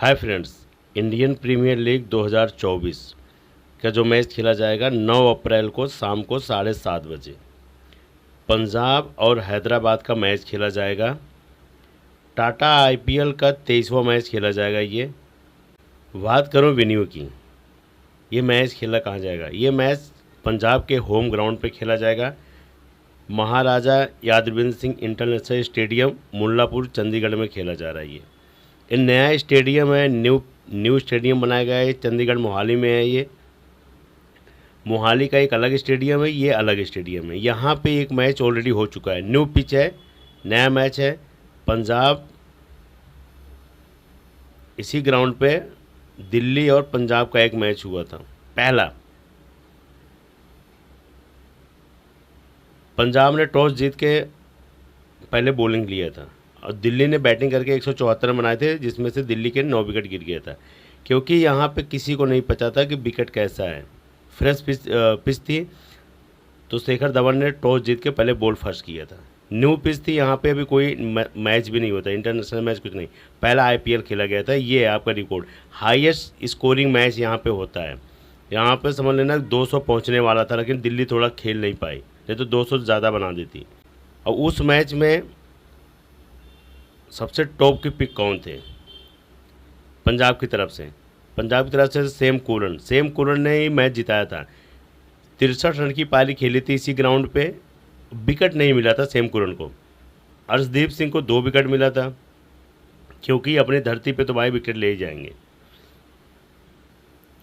हाय friends, Indian Premier League 2024 का जो match खेला जाएगा 9 अप्रैल को शाम को 7:30 बजे पंजाब और हैदराबाद का मैच खेला जाएगा। टाटा आईपीएल का 23वां मैच खेला जाएगा। ये बात करूं वेन्यू की, ये मैच खेला कहाँ जाएगा। ये मैच पंजाब के होम ग्राउंड पे खेला जाएगा। महाराजा यादविंद्र सिंह इंटरनेशनल स्टेडियम मुल्लापुर चंडीगढ़ में खेला जा रहा है। ये नया स्टेडियम है, न्यू स्टेडियम बनाया गया है। चंडीगढ़ मोहाली में है। ये मोहाली का एक अलग स्टेडियम है, ये अलग स्टेडियम है। यहाँ पे एक मैच ऑलरेडी हो चुका है, न्यू पिच है, नया मैच है। पंजाब इसी ग्राउंड पे दिल्ली और पंजाब का एक मैच हुआ था पहला। पंजाब ने टॉस जीत के पहले बॉलिंग लिया था और दिल्ली ने बैटिंग करके 174 रन बनाए थे, जिसमें से दिल्ली के 9 विकेट गिर गया था, क्योंकि यहाँ पे किसी को नहीं पता था कि विकेट कैसा है। फ्रेश पिच थी, तो शेखर धवन ने टॉस जीत के पहले बॉल फर्स्ट किया था। न्यू पिच थी, यहाँ पे अभी कोई मैच भी नहीं होता, इंटरनेशनल मैच कुछ नहीं, पहला आईपीएल खेला गया था। ये है आपका रिकॉर्ड, हाईएस्ट स्कोरिंग मैच यहाँ पे होता है। यहाँ पे समझ लेना 200 पहुँचने वाला था, लेकिन दिल्ली थोड़ा खेल नहीं पाई, नहीं तो 200 ज़्यादा बना देती। और उस मैच में सबसे टॉप की पिक कौन थे पंजाब की तरफ से? पंजाब की तरफ से सेम कुरन ने ही मैच जिताया था। 63 रन की पारी खेली थी इसी ग्राउंड पे। विकेट नहीं मिला था सेम कुरन को। अर्शदीप सिंह को 2 विकेट मिला था, क्योंकि अपनी धरती पे तो भाई विकेट ले ही जाएंगे।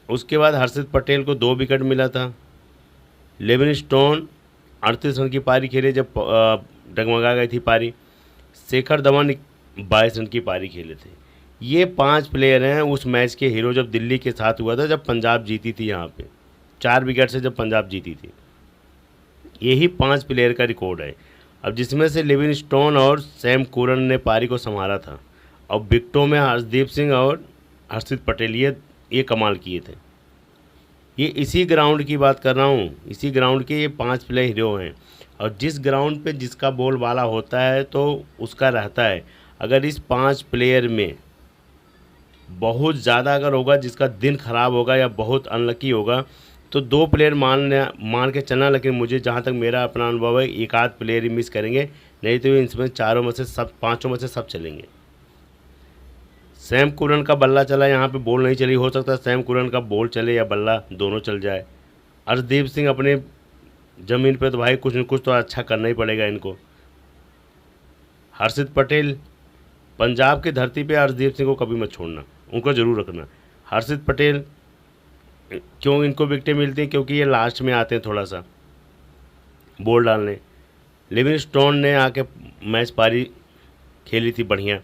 उसके बाद हर्षित पटेल को 2 विकेट मिला था। लिविंगस्टोन 38 रन की पारी खेली जब डगमगा गई थी पारी। शेखर धवन 22 रन की पारी खेले थे। ये 5 प्लेयर हैं उस मैच के हीरो, जब दिल्ली के साथ हुआ था, जब पंजाब जीती थी। यहाँ पे 4 विकेट से जब पंजाब जीती थी। यही 5 प्लेयर का रिकॉर्ड है। अब जिसमें से लिविंगस्टोन और सैम कुरन ने पारी को संभाला था, और विकेटों में हर्षदीप सिंह और हर्षित पटेल ये कमाल किए थे। ये इसी ग्राउंड की बात कर रहा हूँ, इसी ग्राउंड के ये 5 प्लेयर हीरो हैं। और जिस ग्राउंड पे जिसका बॉल वाला होता है तो उसका रहता है। अगर इस 5 प्लेयर में बहुत ज़्यादा अगर होगा, जिसका दिन ख़राब होगा या बहुत अनलकी होगा, तो 2 प्लेयर मान के चलना। लेकिन मुझे जहाँ तक मेरा अपना अनुभव है, एक आध प्लेयर ही मिस करेंगे, नहीं तो इसमें 4 में से सब 5 में से सब चलेंगे। सैम कुरन का बल्ला चला, यहाँ पे बॉल नहीं चली। हो सकता है सैम कुरन का बॉल चले या बल्ला दोनों चल जाए। अर्शदीप सिंह अपने ज़मीन पे तो भाई कुछ न कुछ तो अच्छा करना ही पड़ेगा इनको। हर्षित पटेल, पंजाब की धरती पे अर्शदीप सिंह को कभी मत छोड़ना, उनको ज़रूर रखना। हर्षित पटेल क्यों इनको विकेटें मिलती हैं? क्योंकि ये लास्ट में आते हैं थोड़ा सा बॉल डालने। लिविंगस्टोन ने आके मैच पारी खेली थी बढ़िया।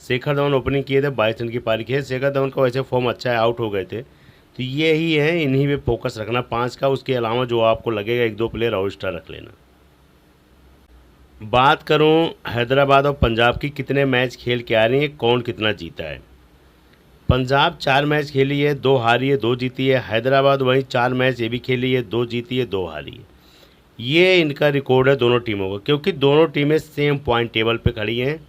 शेखर धवन ओपनिंग किए थे, 22 रन की पारी खेली। शेखर धवन का वैसे फॉर्म अच्छा है, आउट हो गए थे, तो ये ही है, इन्हीं पे फोकस रखना 5 का। उसके अलावा जो आपको लगेगा 1-2 प्लेयर और एक्स्ट्रा रख लेना। बात करूं हैदराबाद और पंजाब की, कितने मैच खेल के आ रही है, कौन कितना जीता है। पंजाब 4 मैच खेली है, 2 हारी है, 2 जीती है। हैदराबाद वहीं 4 मैच ये भी खेली है, 2 जीती है, 2 हारी है। ये इनका रिकॉर्ड है दोनों टीमों का, क्योंकि दोनों टीमें सेम पॉइंट टेबल पे खड़ी हैं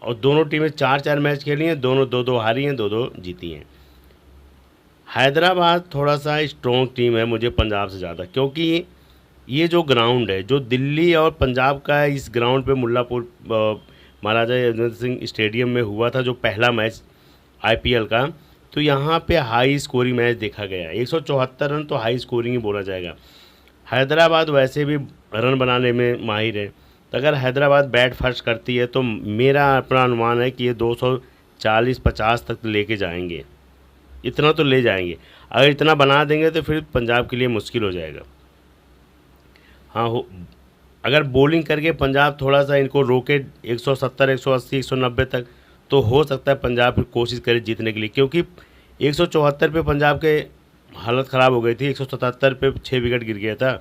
और दोनों टीमें 4-4 मैच खेली हैं, दोनों 2-2 हारी हैं, 2-2 जीती हैं। हैदराबाद थोड़ा सा स्ट्रॉन्ग टीम है मुझे पंजाब से ज़्यादा, क्योंकि ये जो ग्राउंड है, जो दिल्ली और पंजाब का है, इस ग्राउंड पे मुल्लापुर महाराजा यादविंद्र सिंह स्टेडियम में हुआ था जो पहला मैच आईपीएल का, तो यहाँ पे हाई स्कोरिंग मैच देखा गया। 174 रन तो हाई स्कोरिंग ही बोला जाएगा। हैदराबाद वैसे भी रन बनाने में माहिर है, तो अगर हैदराबाद बैट फर्स्ट करती है तो मेरा अपना अनुमान है कि ये 240-50 तक लेके जाएंगे, इतना तो ले जाएंगे। अगर इतना बना देंगे तो फिर पंजाब के लिए मुश्किल हो जाएगा। हाँ अगर बॉलिंग करके पंजाब थोड़ा सा इनको रोके 170, 180, 190 तक, तो हो सकता है पंजाब फिर कोशिश करे जीतने के लिए, क्योंकि 174 पे पंजाब के हालत ख़राब हो गई थी, 177 पे 6 विकेट गिर गया था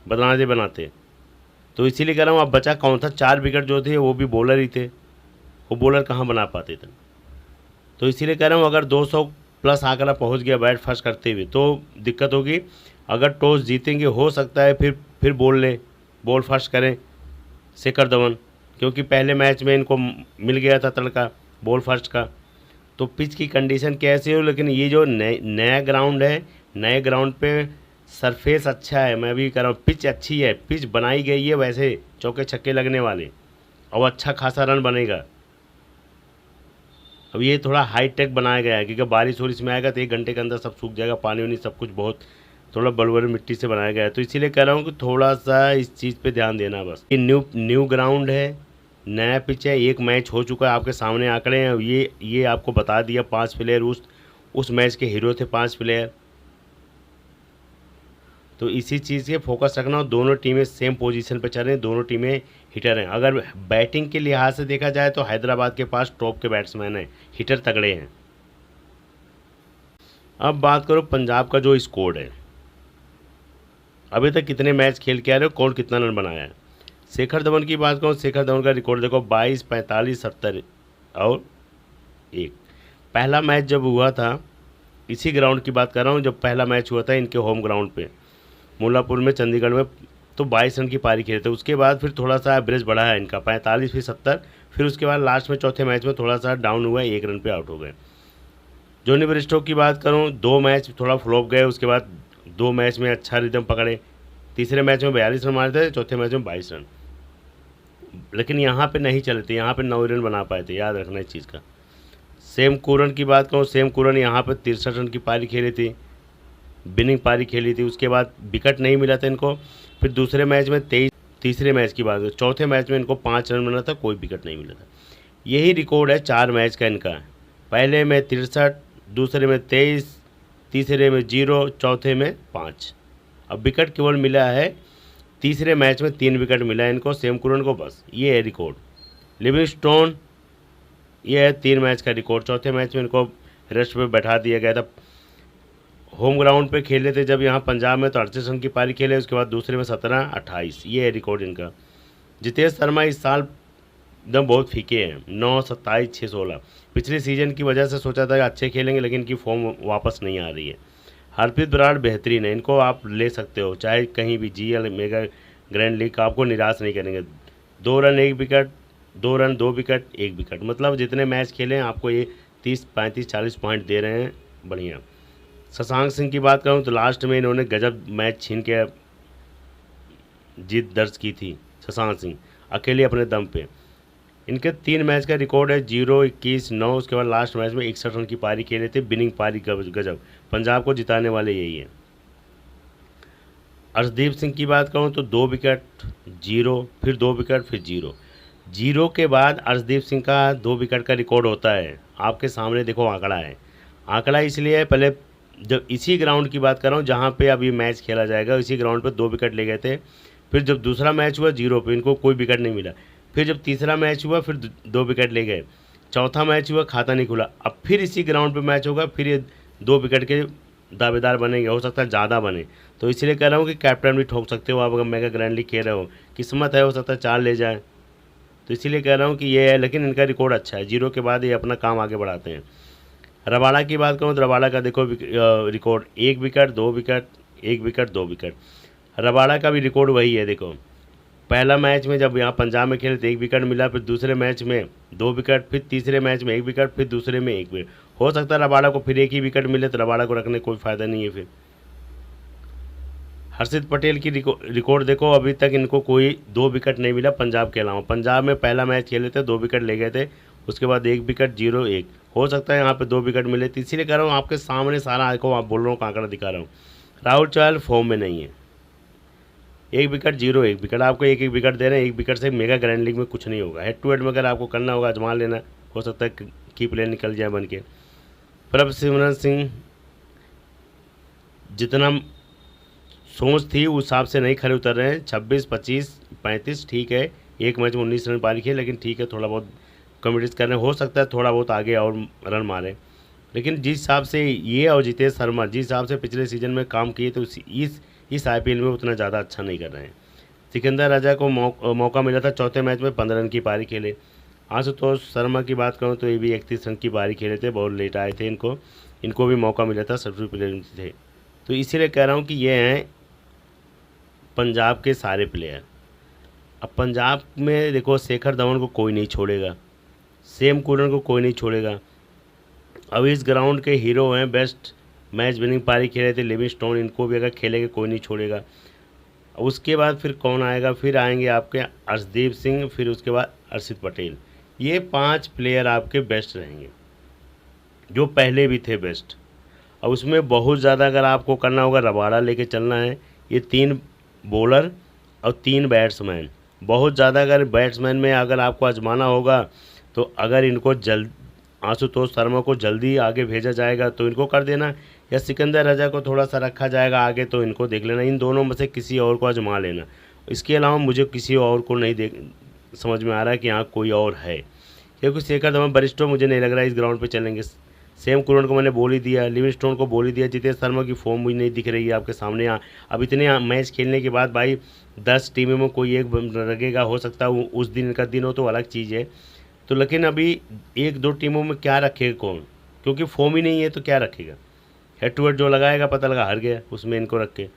बनाते। तो इसीलिए कह रहा हूँ, अब बचा कौन था? 4 विकेट जो थे वो भी बॉलर ही थे, वो बॉलर कहाँ बना पाते थे। तो इसीलिए कह रहा हूँ, अगर 200 प्लस आंकड़ा पहुँच गया बैट फर्स्ट करते हुए तो दिक्कत होगी। अगर टॉस जीतेंगे हो सकता है फिर बॉल फर्स्ट करें शेखर धवन, क्योंकि पहले मैच में इनको मिल गया था तड़का, बॉल फर्स्ट का। तो पिच की कंडीशन कैसी हो, लेकिन ये जो नया ग्राउंड है, नए ग्राउंड पे सरफेस अच्छा है, मैं भी कह रहा हूँ पिच अच्छी है, पिच बनाई गई है वैसे चौके छक्के लगने वाले, और अच्छा खासा रन बनेगा। अब ये थोड़ा हाई टेक बनाया गया है क्योंकि बारिश और इसमें आएगा तो 1 घंटे के अंदर सब सूख जाएगा, पानी वानी सब कुछ बहुत थोड़ा बलबल मिट्टी से बनाया गया है। तो इसीलिए कह रहा हूँ कि थोड़ा सा इस चीज़ पे ध्यान देना बस। ये न्यू ग्राउंड है, नया पिच है, एक मैच हो चुका है, आपके सामने आंकड़े हैं, ये आपको बता दिया 5 प्लेयर उस मैच के हीरो थे, 5 प्लेयर। तो इसी चीज़ के फोकस रखना, और दोनों टीमें सेम पोजीशन पे चल रही हैं, दोनों टीमें हिटर हैं। अगर बैटिंग के लिहाज से देखा जाए तो हैदराबाद के पास टॉप के बैट्समैन हैं, हिटर तगड़े हैं। अब बात करो पंजाब का जो स्कोर है, अभी तक कितने मैच खेल के आ रहे हो, कौन कितना रन बनाया है। शेखर धवन की बात करूँ, शेखर धवन का रिकॉर्ड देखो 22, 45, 70 और 1। पहला मैच जब हुआ था, इसी ग्राउंड की बात कर रहा हूँ, जब पहला मैच हुआ था इनके होम ग्राउंड पे मुल्लापुर में, चंडीगढ़ में, तो 22 रन की पारी खेले थे। उसके बाद फिर थोड़ा सा एवरेज बढ़ा है इनका, 45 फिर 70, फिर उसके बाद लास्ट में चौथे मैच में थोड़ा सा डाउन हुआ, 1 रन पे आउट हो गए। जॉनी ब्रिस्टो की बात करूँ, 2 मैच थोड़ा फ्लॉप गए, उसके बाद 2 मैच में अच्छा रिदम पकड़े, तीसरे मैच में 42 रन मारे थे, चौथे मैच में 22 रन, लेकिन यहाँ पे नहीं चले थे, यहाँ पे 9 रन बना पाए थे, याद रखना इस चीज़ का। सेम कुरन की बात करूँ, सेम कुरन यहाँ पर 63 रन की पारी खेली थी, विनिंग पारी खेली थी, उसके बाद विकेट नहीं मिला था इनको। फिर दूसरे मैच में 23, तीसरे मैच की बात करूँ, चौथे मैच में इनको 5 रन मिला था, कोई विकेट नहीं मिला था। यही रिकॉर्ड है 4 मैच का इनका, पहले में 63, दूसरे में 23, तीसरे में 0, चौथे में 5। अब विकेट केवल मिला है तीसरे मैच में, 3 विकेट मिला है इनको, सेम कुरन को, बस ये है रिकॉर्ड। लिविंगस्टोन, ये है 3 मैच का रिकॉर्ड, चौथे मैच में इनको रेस्ट पे बैठा दिया गया था। होम ग्राउंड पे खेले थे जब यहाँ पंजाब में, तो 38 रन की पारी खेले, उसके बाद दूसरे में 17, 28, ये है रिकॉर्ड इनका। जितेश शर्मा इस साल एकदम बहुत फीके हैं, 9, 27, 6, 16। पिछले सीजन की वजह से सोचा था कि अच्छे खेलेंगे, लेकिन इनकी फॉर्म वापस नहीं आ रही है। हरप्रीत बराड़ बेहतरीन है, इनको आप ले सकते हो चाहे कहीं भी, GL मेगा ग्रैंड लीग, आपको निराश नहीं करेंगे। 2 run 1 wicket, 2 run 2 wicket 1 wicket, मतलब जितने मैच खेले हैं आपको ये 30, 35, 40 पॉइंट दे रहे हैं, बढ़िया। शशांक सिंह की बात करूं तो लास्ट में इन्होंने गजब मैच छीन के जीत दर्ज की थी, शशांक सिंह अकेले अपने दम पे। इनके 3 मैच का रिकॉर्ड है, 0, 21, 9, उसके बाद लास्ट मैच में 61 रन की पारी खेले थे, विनिंग पारी, गजब, पंजाब को जिताने वाले यही है। अर्शदीप सिंह की बात करूं तो 2 विकेट, 0, फिर 2 विकेट, फिर 0, 0 के बाद अर्शदीप सिंह का 2 विकेट का रिकॉर्ड होता है, आपके सामने देखो आंकड़ा है। आंकड़ा इसलिए है, पहले जब इसी ग्राउंड की बात कर रहा हूँ जहाँ पे अभी मैच खेला जाएगा, इसी ग्राउंड पे 2 विकेट ले गए थे। फिर जब दूसरा मैच हुआ 0 पे, इनको कोई विकेट नहीं मिला। फिर जब तीसरा मैच हुआ फिर 2 विकेट ले गए। चौथा मैच हुआ, खाता नहीं खुला। अब फिर इसी ग्राउंड पे मैच होगा, फिर ये 2 विकेट के दावेदार बनेंगे, हो सकता है ज़्यादा बने। तो इसलिए कह रहा हूँ कि कैप्टन भी ठोक सकते हो आप, अगर मेगा ग्रैंड लीग खेल रहे हो, किस्मत है, हो सकता है 4 ले जाए। तो इसीलिए कह रहा हूँ कि ये है, लेकिन इनका रिकॉर्ड अच्छा है, 0 के बाद ये अपना काम आगे बढ़ाते हैं। रबाड़ा की बात करूँ तो रबाड़ा का देखो record, 1 wicket, 2 wicket, 1 wicket, 2 wicket. Rabada का भी रिकॉर्ड वही है, देखो पहला मैच में जब यहाँ पंजाब में खेले तो 1 विकेट मिला, फिर दूसरे मैच में 2 विकेट, फिर तीसरे मैच में 1 विकेट, फिर दूसरे में 1 विकेट। हो सकता है रबाड़ा को फिर 1 ही विकेट मिले, तो रबाड़ा को रखने कोई फ़ायदा नहीं है। फिर हर्षित पटेल की रिकॉर्ड देखो, अभी तक इनको कोई 2 विकेट नहीं मिला पंजाब के अलावा। पंजाब में पहला मैच खेले थे, 2 विकेट ले गए थे, उसके बाद 1 विकेट, 0, 1। हो सकता है यहाँ पे 2 विकेट मिले, तो इसीलिए कह रहा हूँ आपके सामने सारा आपको, आप बोल रहा हूँ आंकड़ा दिखा रहा हूँ। राहुल चहल फॉर्म में नहीं है, 1 विकेट, 0, 1 विकेट, आपको 1 विकेट दे रहे हैं। 1 विकेट से मेगा ग्रैंड लीग में कुछ नहीं होगा। हेड टू हेड में अगर आपको करना होगा, आजमा लेना, हो सकता है की प्लेयर निकल जाए बन के। प्रभसिमरन सिंह जितना सोच थी उस हिसाब से नहीं खड़े उतर रहे हैं, 26, 25, 35, ठीक है। 1 मैच में 19 रन पारी किए, लेकिन ठीक है, थोड़ा बहुत कॉम्पिटिशन कर रहे हैं, हो सकता है थोड़ा बहुत आगे और रन मारे। लेकिन जिस हिसाब से ये और जितेश शर्मा जिस हिसाब से पिछले सीजन में काम किए, तो इस IPL में उतना ज़्यादा अच्छा नहीं कर रहे हैं। सिकंदर राजा को मौका मिला था, चौथे मैच में 15 रन की पारी खेले। आशुतोष शर्मा की बात करूँ तो ये भी 31 रन की पारी खेले थे, बहुत लेट आए थे, इनको भी मौका मिला था, सब्सिट्यूट प्लेयर थे। तो इसीलिए कह रहा हूँ कि ये हैं पंजाब के सारे प्लेयर। अब पंजाब में देखो शेखर धवन को कोई नहीं छोड़ेगा, सेम कुरन को कोई नहीं छोड़ेगा। अब इस ग्राउंड के हीरो हैं, बेस्ट मैच विनिंग पारी खेले थे लिविंगस्टोन, इनको भी अगर खेलेंगे कोई नहीं छोड़ेगा। उसके बाद फिर कौन आएगा, फिर आएंगे आपके अर्शदीप सिंह, फिर उसके बाद अर्शित पटेल। ये 5 प्लेयर आपके बेस्ट रहेंगे जो पहले भी थे बेस्ट। अब उसमें बहुत ज़्यादा अगर आपको करना होगा, रबाड़ा लेके चलना है। ये 3 बॉलर और 3 बैट्समैन, बहुत ज़्यादा अगर बैट्समैन में अगर आपको आजमाना होगा तो अगर इनको जल्द आशुतोष शर्मा को जल्दी आगे भेजा जाएगा तो इनको कर देना, या सिकंदर रजा को थोड़ा सा रखा जाएगा आगे तो इनको देख लेना। इन दोनों में से किसी और को आजमा लेना। इसके अलावा मुझे किसी और को नहीं देख समझ में आ रहा है कि यहाँ कोई और है, क्योंकि शेखर धवन बरिस्टो मुझे नहीं लग रहा है इस ग्राउंड पे चलेंगे। सेम कुरन को मैंने बोल ही दिया, लिविंगस्टोन को बोल ही दिया, जितेश शर्मा की फॉर्म मुझे नहीं दिख रही है आपके सामने। अब इतने मैच खेलने के बाद भाई 10 टीमों में कोई एक लगेगा, हो सकता है उस दिन का दिन हो तो अलग चीज़ है। तो लेकिन अभी 1-2 टीमों में क्या रखेगा कौन, क्योंकि फॉर्म ही नहीं है तो क्या रखेगा। हेड टू हेड जो लगाएगा पता लगा हार गया, उसमें इनको रख के।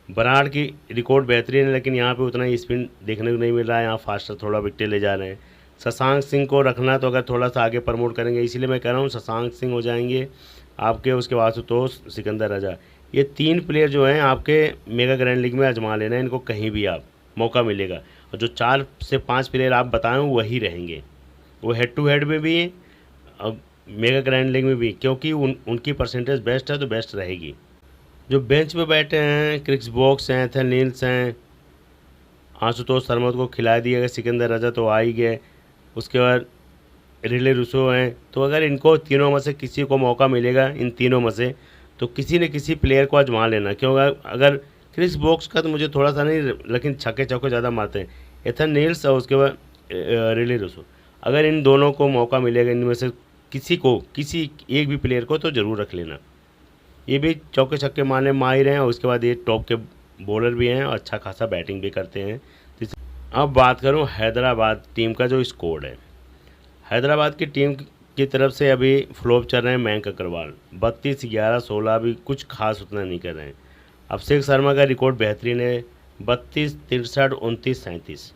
बराड़ की रिकॉर्ड बेहतरीन है लेकिन यहाँ पे उतना ही स्पिन देखने को नहीं मिल रहा है, यहाँ फास्टर थोड़ा विकेट ले जा रहे हैं। शशांक सिंह को रखना तो अगर थोड़ा सा आगे प्रमोट करेंगे, इसीलिए मैं कह रहा हूँ शशांक सिंह हो जाएंगे आपके, उसके बाद आशुतोष, सिकंदर रजा। ये 3 प्लेयर जो हैं आपके मेगा ग्रैंड लीग में आजमा लेना, इनको कहीं भी आप मौका मिलेगा। और जो 4 से 5 प्लेयर आप बताएं वही रहेंगे, वो हेड टू हेड में भी और मेगा ग्रैंड लीग में भी, क्योंकि उनकी परसेंटेज बेस्ट है तो बेस्ट रहेगी। जो बेंच पे बैठे हैं, क्रिस बॉक्स हैं, एथन नील्स हैं, आशुतोष शर्मा को खिला दिया गया, सिकंदर रजा तो आ ही गए, उसके बाद रिले रूसो हैं। तो अगर इनको तीनों में से किसी को मौका मिलेगा, इन तीनों में से, तो किसी न किसी प्लेयर को आजमा लेना। क्योंकि अगर क्रिस बॉक्स का तो मुझे थोड़ा सा नहीं, लेकिन छक्के चौके ज़्यादा मारते हैं एथन नील्स और उसके बाद रिले रूसो। अगर इन दोनों को मौका मिलेगा, इनमें से किसी को, किसी एक भी प्लेयर को तो ज़रूर रख लेना। ये भी चौके छक्के मारने माहिर हैं और उसके बाद ये टॉप के बॉलर भी हैं और अच्छा खासा बैटिंग भी करते हैं। अब बात करूं हैदराबाद टीम का जो स्कोर है, हैदराबाद की टीम की तरफ से अभी फ्लॉप चल रहे हैं मयंक अग्रवाल, 32, 11, 16 भी कुछ खास उतना नहीं कर रहे हैं। अभिषेक शर्मा का रिकॉर्ड बेहतरीन है, 32, 63, 29, 37।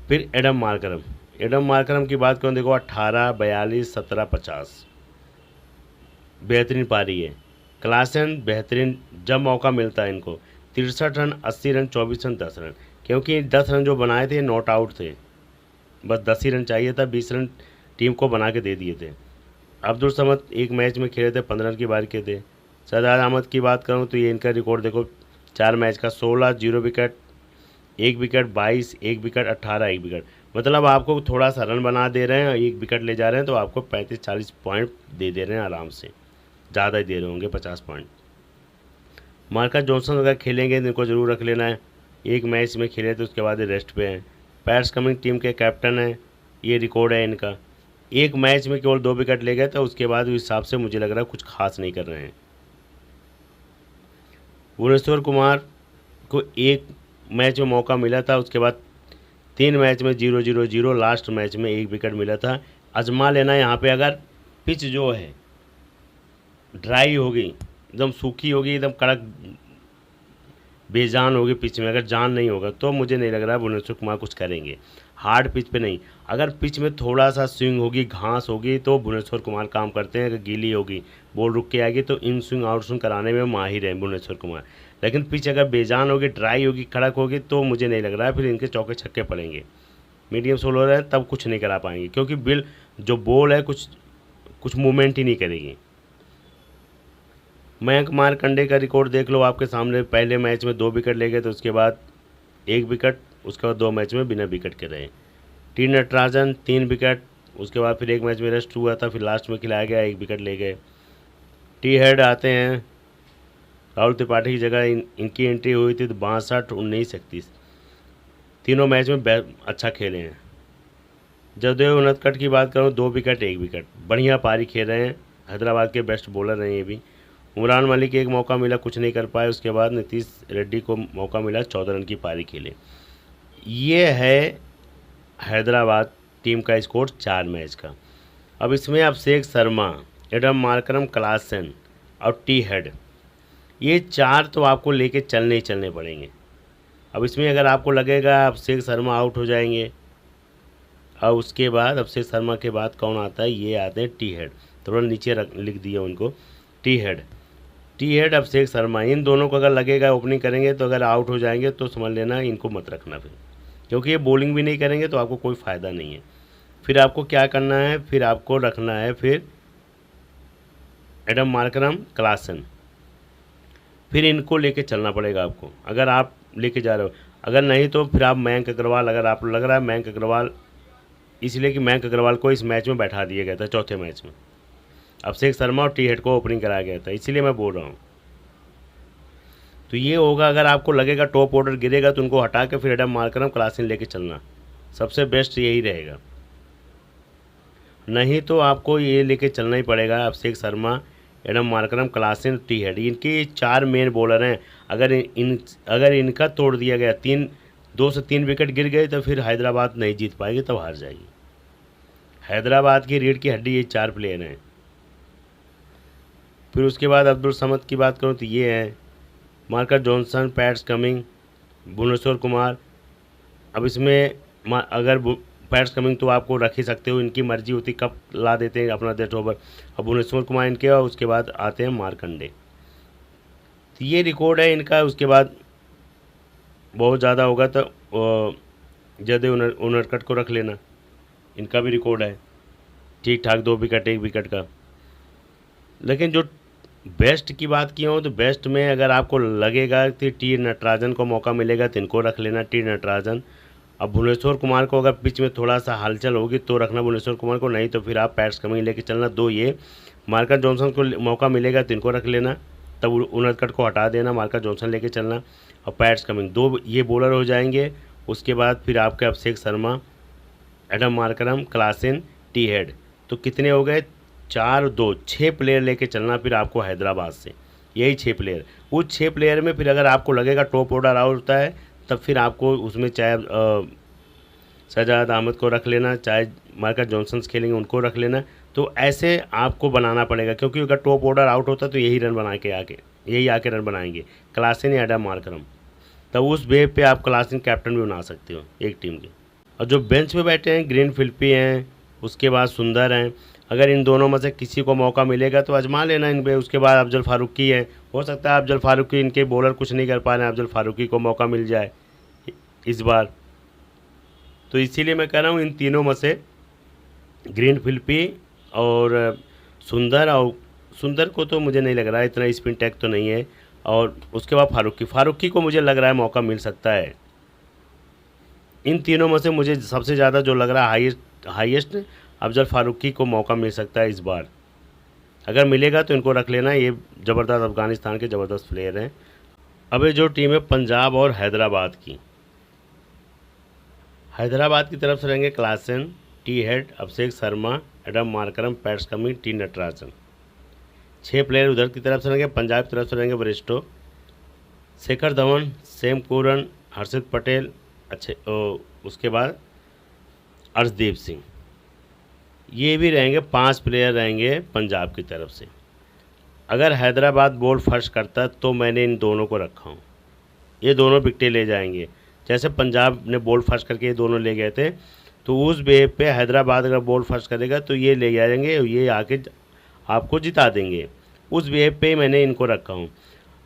फिर एडम मार्करम की बात करूँ, देखो 18, 42, 17, 50 बेहतरीन पारी है। क्लासन बेहतरीन, जब मौका मिलता है इनको 63 रन, 80 रन, 24 रन, 10 रन, क्योंकि 10 रन जो बनाए थे नॉट आउट थे, बस 10 ही रन चाहिए था, 20 रन टीम को बना के दे दिए थे। अब्दुल समद एक मैच में खेले थे, 15 रन की बारी के थे। सरदार अहमद की बात करूं तो ये इनका रिकॉर्ड देखो 4 मैच का 16, 0 विकेट, 1 विकेट, 22, 1 विकेट, 18, 1 विकेट। मतलब आपको थोड़ा सा रन बना दे रहे हैं, 1 विकेट ले जा रहे हैं तो आपको 35-40 पॉइंट दे रहे हैं आराम से, ज़्यादा ही दे रहे होंगे 50 पॉइंट। मार्कस जॉनसन अगर खेलेंगे तो इनको ज़रूर रख लेना है, एक मैच में खेले तो उसके बाद रेस्ट पे हैं। पैट्स कमिंस टीम के कैप्टन हैं, ये रिकॉर्ड है इनका, एक मैच में केवल 2 विकेट ले गए थे, उसके बाद उस हिसाब से मुझे लग रहा है कुछ खास नहीं कर रहे हैं। भुवनेश्वर कुमार को एक मैच में मौका मिला था, उसके बाद 3 मैच में 0-0-0, लास्ट मैच में 1 विकेट मिला था। आजमा लेना यहाँ पे, अगर पिच जो है ड्राई होगी, एकदम सूखी होगी, एकदम कड़क बेजान होगी पिच में, अगर जान नहीं होगा तो मुझे नहीं लग रहा है भुवनेश्वर कुमार कुछ करेंगे। हार्ड पिच पे नहीं, अगर पिच में थोड़ा सा स्विंग होगी, घास होगी तो भुवनेश्वर कुमार काम करते हैं। अगर गीली होगी, बॉल रुक के आएगी तो इन स्विंग आउट स्विंग कराने में माहिर है भुवनेश्वर कुमार। लेकिन पिच अगर बेजान होगी, ड्राई होगी, कड़क होगी तो मुझे नहीं लग रहा है फिर इनके चौके छक्के पड़ेंगे। मीडियम सोलर है तब कुछ नहीं करा पाएंगे, क्योंकि बिल जो बॉल है कुछ मूवमेंट ही नहीं करेगी। मयंक मारकंडे का रिकॉर्ड देख लो आपके सामने, पहले मैच में 2 विकेट ले गए तो उसके बाद 1 विकेट, उसके बाद 2 मैच में बिना विकेट के रहे। टी नटराजन 3 विकेट, उसके बाद फिर एक मैच में रेस्ट हुआ था, फिर लास्ट में खिलाया गया, 1 विकेट ले गए। टी हेड आते हैं, राहुल त्रिपाठी की जगह इनकी एंट्री हुई थी तो 62, 19, 31 तीनों मैच में अच्छा खेले हैं। जयदेव उनतकट की बात करूँ, 2 विकेट, 1 विकेट, बढ़िया पारी खेल रहे हैं, हैदराबाद के बेस्ट बॉलर हैं ये भी। उमरान मलिक एक मौका मिला, कुछ नहीं कर पाए, उसके बाद नीतीश रेड्डी को मौका मिला, 14 रन की पारी खेले। ये है हैदराबाद टीम का स्कोर 4 मैच का। अब इसमें अभिषेक शर्मा, एडम मार्करम, क्लासन और टी हेड, ये 4 तो आपको लेके चलने ही चलने पड़ेंगे। अब इसमें अगर आपको लगेगा अभिषेक शर्मा आउट हो जाएंगे, और उसके बाद अभिषेक शर्मा के बाद कौन आता है, ये आते हैं टी हेड, थोड़ा नीचे लिख दिया उनको, टी हेड अभिषेक शर्मा। इन दोनों को अगर लगेगा ओपनिंग करेंगे तो अगर आउट हो जाएंगे तो समझ लेना इनको मत रखना फिर, क्योंकि ये बॉलिंग भी नहीं करेंगे तो आपको कोई फ़ायदा नहीं है। फिर आपको क्या करना है, फिर आपको रखना है फिर एडम मार्करम, क्लासन, फिर इनको लेके चलना पड़ेगा आपको अगर आप लेके जा रहे हो। अगर नहीं तो फिर आप मयंक अग्रवाल, अगर आपको लग रहा है मयंक अग्रवाल, इसलिए कि मयंक अग्रवाल को इस मैच में बैठा दिया गया था, चौथे मैच में अभिषेक शर्मा और टी हेड को ओपनिंग कराया गया था, इसीलिए मैं बोल रहा हूँ। तो ये होगा, अगर आपको लगेगा टॉप ऑर्डर गिरेगा तो उनको हटा के फिर एडम मार्करम, क्लासन लेके चलना, सबसे बेस्ट यही रहेगा। नहीं तो आपको ये लेके चलना ही पड़ेगा Abhishek Sharma, Aiden Markram, Klaasen, T Head, इनके 4 मेन बॉलर हैं। अगर इनका तोड़ दिया गया, 2 से 3 विकेट गिर गए तो फिर हैदराबाद नहीं जीत पाएगी, तब हार जाएगी। हैदराबाद की रीढ़ की हड्डी ये 4 प्लेयर हैं। फिर उसके बाद अब्दुल समद की बात करूँ तो ये हैं Marcus Johnson, Pats Cumming, Bhuvneshwar Kumar. अब इसमें अगर पैट्स कमिंग तो आपको रख ही सकते हो, इनकी मर्जी होती कब ला देते हैं अपना डेट ओवर। अब भुवनेश्वर कुमार इनके, और उसके बाद आते हैं मार्कंडे। तो ये रिकॉर्ड है इनका। उसके बाद बहुत ज़्यादा होगा तो जयदेव उनड़कट को रख लेना, इनका भी रिकॉर्ड है ठीक ठाक, 2 विकेट 1 विकेट का। लेकिन जो बेस्ट की बात की हो तो बेस्ट में अगर आपको लगेगा कि टी नटराजन को मौका मिलेगा तो इनको रख लेना, टी नटराजन। अब भुवनेश्वर कुमार को अगर पिच में थोड़ा सा हलचल होगी तो रखना भुवनेश्वर कुमार को, नहीं तो फिर आप पैट्स कमिंग लेके चलना। 2 ये मार्कस जॉनसन को मौका मिलेगा तो इनको रख लेना, तब उनड़कट को हटा देना, मार्कस जॉनसन लेके चलना और पैट्स कमिंग, 2 ये बॉलर हो जाएंगे। उसके बाद फिर आपके Abhishek Sharma, Aiden Markram, Klaasen, T Head, तो कितने हो गए, 4 2 6 प्लेयर लेके चलना फिर आपको हैदराबाद से, यही 6 प्लेयर। उस 6 प्लेयर में फिर अगर आपको लगेगा टॉप ऑर्डर आउट होता है तब फिर आपको उसमें चाहे शहजाद अहमद को रख लेना, चाहे मार्कस जॉनसन खेलेंगे उनको रख लेना। तो ऐसे आपको बनाना पड़ेगा, क्योंकि अगर टॉप ऑर्डर आउट होता है तो यही रन बना के आके रन बनाएंगे, क्लासन या एडम मार्करम। तब उस वेव पे आप क्लासन कैप्टन भी बना सकते हो एक टीम के। और जो बेंच पे बैठे हैं, ग्रीन फिलिपी हैं, उसके बाद सुंदर हैं, अगर इन दोनों में से किसी को मौका मिलेगा तो आजमा लेना इन पे। उसके बाद अफजल फारूकी है, हो सकता है अफजल फारूकी, इनके बॉलर कुछ नहीं कर पा रहे हैं, अफजल फारूकी को मौका मिल जाए इस बार। तो इसीलिए मैं कह रहा हूँ इन तीनों में से ग्रीन फिलिपी और सुंदर को तो मुझे नहीं लग रहा है, इतना स्पिन टैग तो नहीं है। और उसके बाद फारूकी को मुझे लग रहा है मौका मिल सकता है। इन तीनों में से मुझे सबसे ज़्यादा जो लग रहा है हाईएस्ट अफजल फारूकी को मौका मिल सकता है इस बार। अगर मिलेगा तो इनको रख लेना, ये ज़बरदस्त अफ़गानिस्तान के ज़बरदस्त प्लेयर हैं। अब ये जो टीम है पंजाब और हैदराबाद की, हैदराबाद की तरफ से रहेंगे Klaasen, T Head, Abhishek Sharma, Aiden Markram, Pats Cummins, T Natarajan. 6 player उधर की तरफ से रहेंगे। पंजाब की तरफ से रहेंगे वरिष्ठो, शेखर धवन, सैम करन, हर्षित पटेल, अच्छे, उसके बाद अर्शदीप सिंह, ये भी रहेंगे। 5 प्लेयर रहेंगे पंजाब की तरफ से। अगर हैदराबाद बॉल फर्स्ट करता तो मैंने इन दोनों को रखा हूँ, ये दोनों विकेटें ले जाएंगे। जैसे पंजाब ने बॉल फर्स्ट करके ये दोनों ले गए थे, तो उस वेव पे हैदराबाद अगर बॉल फर्स्ट करेगा तो ये ले जाएंगे, ये आके आपको जिता देंगे। उस वेव पे मैंने इनको रखा हूँ।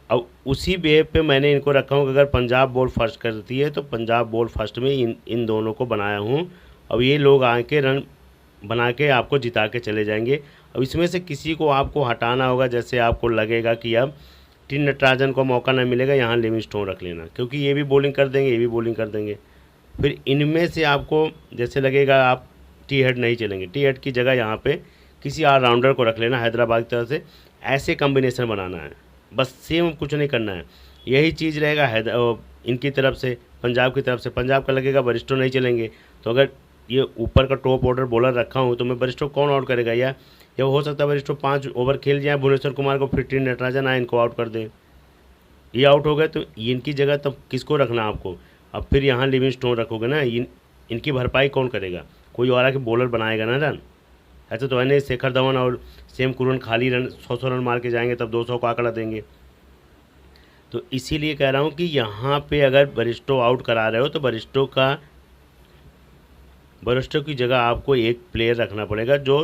अब उसी वेव पे मैंने इनको रखा हूँ कि अगर पंजाब बॉल फर्स्ट करती है तो पंजाब बॉल फर्स्ट में इन दोनों को बनाया हूँ। अब ये लोग आके रन बना के आपको जिता के चले जाएंगे। अब इसमें से किसी को आपको हटाना होगा, जैसे आपको लगेगा कि अब टी नटराजन को मौका नहीं मिलेगा, यहाँ लिविंगस्टोन रख लेना, क्योंकि ये भी बॉलिंग कर देंगे, ये भी बॉलिंग कर देंगे। फिर इनमें से आपको जैसे लगेगा आप टी हेड नहीं चलेंगे, टी हेड की जगह यहाँ पे किसी ऑलराउंडर को रख लेना हैदराबाद की तरफ से। ऐसे कम्बिनेशन बनाना है, बस सेम कुछ नहीं करना है। यही चीज़ रहेगा इनकी तरफ से, पंजाब की तरफ से। पंजाब का लगेगा वरिष्ठो नहीं चलेंगे, तो अगर ये ऊपर का टॉप ऑर्डर बॉलर रखा हूँ तो मैं वरिष्ठो कौन आउट करेगा, या हो सकता है वरिष्ठो 5 ओवर खेल जाए, भुवनेश्वर कुमार को, फिर टी नटराजन आए इनको आउट कर दे। ये आउट हो गए तो इनकी जगह तब किसको रखना आपको। अब फिर यहाँ लिविंगस्टोन रखोगे ना, इनकी भरपाई कौन करेगा, कोई और आके बॉलर बनाएगा ना रन। ऐसा तो है नहीं शेखर धवन और सैम करन खाली रन 100 रन मार के जाएंगे तब 200 का आंकड़ा देंगे। तो इसीलिए कह रहा हूँ कि यहाँ पे अगर वरिष्ठो आउट करा रहे हो तो वरिष्ठो का बरोस्टो की जगह आपको एक प्लेयर रखना पड़ेगा जो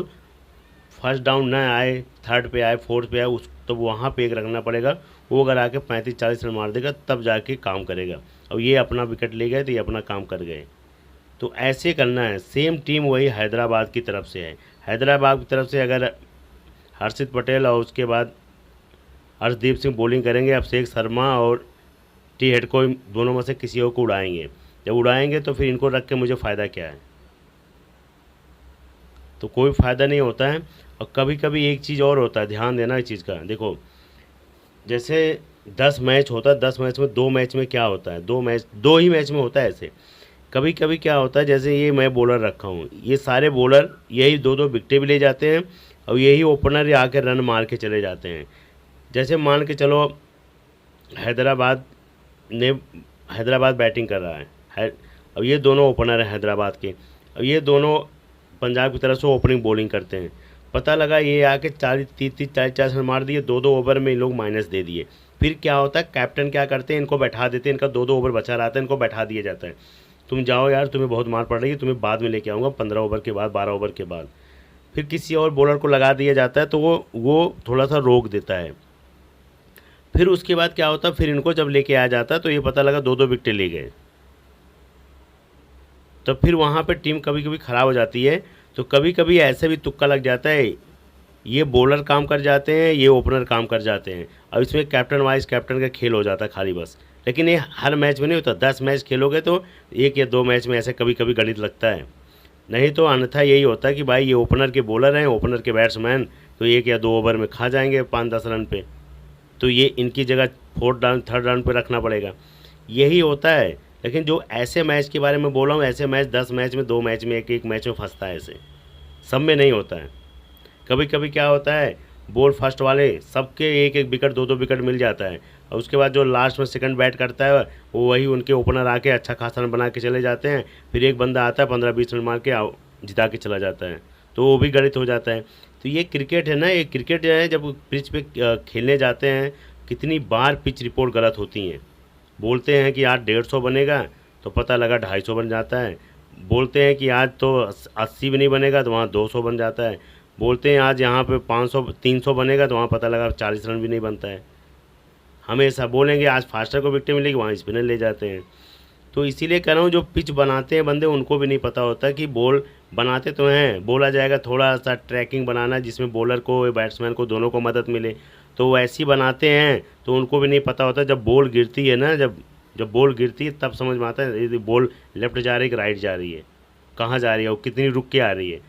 फर्स्ट डाउन ना आए, थर्ड पे आए, फोर्थ पे आए, उस तो वहाँ पे एक रखना पड़ेगा। वो अगर आके 35-40 रन मार देगा तब जाके काम करेगा। अब ये अपना विकेट ले गए तो ये अपना काम कर गए। तो ऐसे करना है। सेम टीम वही हैदराबाद की तरफ से है। हैदराबाद की तरफ से अगर हर्षित पटेल और उसके बाद हर्षदीप सिंह बॉलिंग करेंगे, अभिषेक शर्मा और टी हेड को दोनों में से किसी और को उड़ाएंगे। जब उड़ाएंगे तो फिर इनको रख के मुझे फ़ायदा क्या है? तो कोई फ़ायदा नहीं होता है। और कभी कभी एक चीज़ और होता है, ध्यान देना इस चीज़ का। देखो, जैसे 10 मैच होता है, 10 मैच में 2 मैच में क्या होता है, 2 ही मैच में होता है। ऐसे कभी कभी क्या होता है, जैसे ये मैं बॉलर रखा हूँ, ये सारे बॉलर यही 2-2 विकेटें भी ले जाते हैं और यही ओपनर आके रन मार के चले जाते हैं। जैसे मान के चलो हैदराबाद ने हैदराबाद बैटिंग कर रहा है। अब ये दोनों ओपनर हैं हैदराबाद के। अब ये दोनों पंजाब की तरफ से ओपनिंग बॉलिंग करते हैं। पता लगा ये आके 40-30-40 रन मार दिए, 2-2 ओवर में इन लोग माइनस दे दिए। फिर क्या होता है, कैप्टन क्या करते हैं, इनको बैठा देते हैं। इनका 2-2 ओवर बचा रहता है, इनको बैठा दिया जाता है। तुम जाओ यार, तुम्हें बहुत मार पड़ रही है, तुम्हें बाद में लेके आऊँगा 15 ओवर के बाद, 12 ओवर के बाद। फिर किसी और बॉलर को लगा दिया जाता है, तो वो थोड़ा सा रोक देता है। फिर उसके बाद क्या होता है, फिर इनको जब लेके आ जाता है तो ये पता लगा 2-2 विकेटें ले गए। तो फिर वहाँ पे टीम कभी कभी ख़राब हो जाती है। तो कभी कभी ऐसे भी तुक्का लग जाता है, ये बॉलर काम कर जाते हैं, ये ओपनर काम कर जाते हैं। अब इसमें कैप्टन वाइस कैप्टन का खेल हो जाता है खाली बस। लेकिन ये हर मैच में नहीं होता। 10 मैच खेलोगे तो 1 या 2 मैच में ऐसे कभी कभी गणित लगता है। नहीं तो अन्यथा यही होता है कि भाई ये ओपनर के बॉलर हैं, ओपनर के बैट्समैन, तो 1 या 2 ओवर में खा जाएंगे 5-10 रन पे। तो ये इनकी जगह फोर्थ डाउन थर्ड डाउन पे रखना पड़ेगा। यही होता है। लेकिन जो ऐसे मैच के बारे में बोला हूँ, ऐसे मैच 10 मैच में 2 मैच में एक मैच में फंसता है। ऐसे सब में नहीं होता है। कभी कभी क्या होता है, बॉल फर्स्ट वाले सबके 1-1 विकेट 2-2 विकेट मिल जाता है और उसके बाद जो लास्ट में सेकंड बैट करता है वो वही उनके ओपनर आके अच्छा खासा रन बना के चले जाते हैं। फिर एक बंदा आता है 15-20 रन मार के जिता के चला जाता है। तो वो भी गणित हो जाता है। तो ये क्रिकेट है ना, ये क्रिकेट जो है, जब पिच पे खेलने जाते हैं कितनी बार पिच रिपोर्ट गलत होती हैं। बोलते हैं कि आज 150 बनेगा तो पता लगा 250 बन जाता है। बोलते हैं कि आज तो 80 भी नहीं बनेगा तो वहाँ 200 बन जाता है। बोलते हैं आज यहाँ पे 500-300 बनेगा तो वहाँ पता लगा 40 रन भी नहीं बनता है। हमेशा बोलेंगे आज फास्टर को विकेट मिलेगी, वहाँ स्पिनर ले जाते हैं। तो इसीलिए कह रहा हूँ, जो पिच बनाते हैं बंदे उनको भी नहीं पता होता कि बॉल बनाते तो हैं, बोला जाएगा थोड़ा सा ट्रैकिंग बनाना जिसमें बॉलर को बैट्समैन को दोनों को मदद मिले, तो वो ऐसी बनाते हैं। तो उनको भी नहीं पता होता जब बॉल गिरती है ना, जब बॉल गिरती है तब समझ में आता है बॉल लेफ्ट जा रही है कि राइट जा रही है, कहाँ जा रही है और कितनी रुक के आ रही है।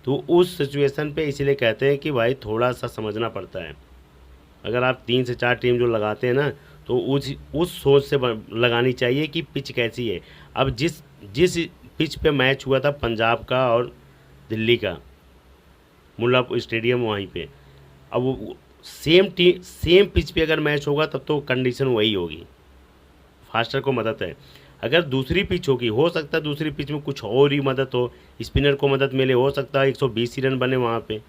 तो उस सिचुएशन पे इसीलिए कहते हैं कि भाई थोड़ा सा समझना पड़ता है। अगर आप 3 से 4 टीम जो लगाते हैं ना, तो उस सोच से लगानी चाहिए कि पिच कैसी है। अब जिस जिस पिच पे मैच हुआ था पंजाब का और दिल्ली का, मुल्लापुर स्टेडियम वहीं पे, अब वो सेम पिच पे अगर मैच होगा तब तो कंडीशन वही होगी। फास्टर को मदद है। अगर दूसरी पिच होगी, हो सकता है दूसरी पिच में कुछ और ही मदद हो, स्पिनर को मदद मिले, हो सकता है 120 ही रन बने वहाँ पे।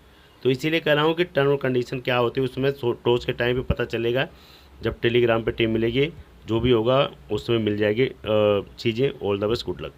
तो इसीलिए कह रहा हूँ कि टर्म और कंडीशन क्या होती है उसमें टॉस के टाइम पे पता चलेगा। जब टेलीग्राम पे टीम मिलेगी, जो भी होगा उसमें मिल जाएगी चीज़ें। All the best, good luck.